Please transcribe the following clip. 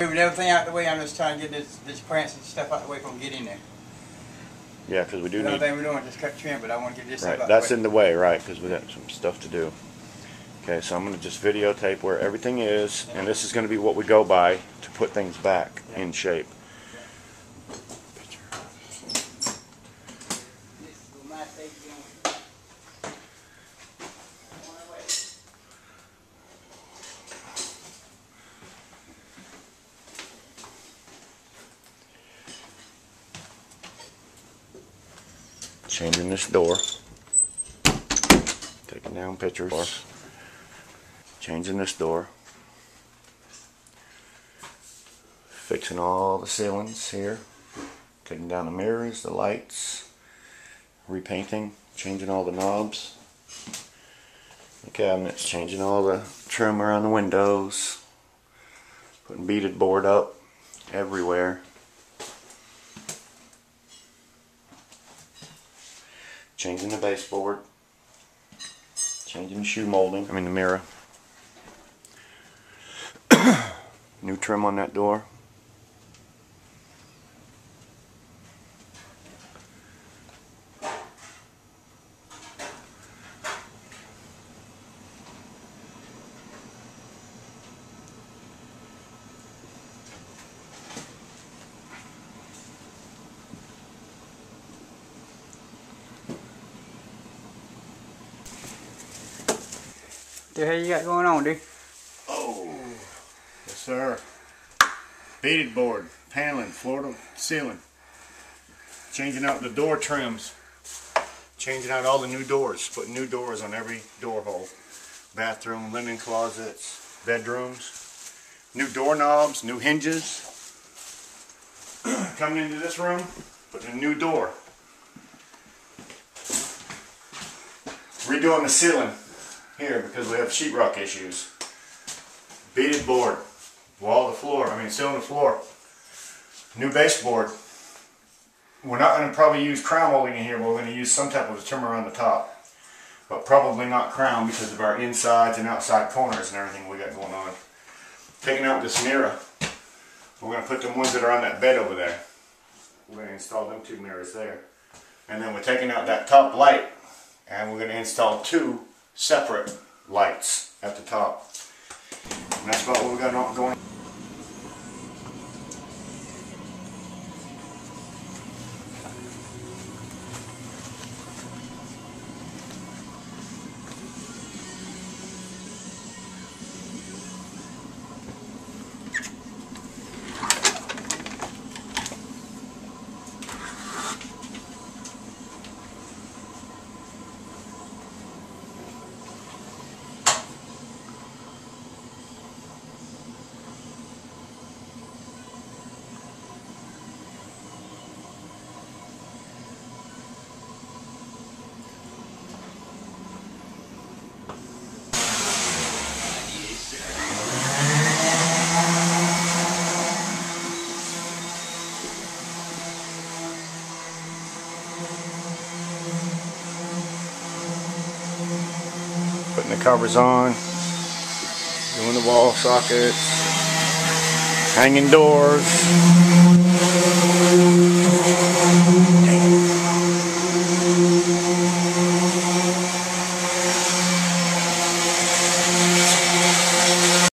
Moving everything out the way. I'm just trying to get this plants and stuff out the way from getting there. Yeah, because we do The need. only thing we're doing is just cut trim, but I want to get this stuff Right, out that's the way. in the way, right? Because we got some stuff to do. Okay, so I'm going to just videotape where everything is, and this is going to be what we go by to put things back in shape. Changing this door. Taking down pictures. Changing this door. Fixing all the ceilings here. Taking down the mirrors, the lights. Repainting. Changing all the knobs. The cabinets. Changing all the trim around the windows. Putting beaded board up everywhere. Changing the baseboard. Changing the shoe molding. I mean the mirror. New trim on that door. The hell you got going on, dude? Oh, yes sir. Beaded board, paneling, floor to ceiling. Changing out the door trims. Changing out all the new doors. Putting new doors on every door hole. Bathroom, linen closets, bedrooms. New doorknobs, new hinges. Coming into this room, putting a new door. Redoing the ceiling here because we have sheetrock issues. Beaded board, wall to floor, ceiling to floor. New baseboard. We're not going to probably use crown molding in here, but we're going to use some type of trim around the top. But probably not crown because of our insides and outside corners and everything we got going on. Taking out this mirror. We're going to put the ones that are on that bed over there. We're going to install them two mirrors there. And then we're taking out that top light and we're going to install two separate lights at the top. And that's about what we got going. Putting the covers on, doing the wall sockets, hanging doors.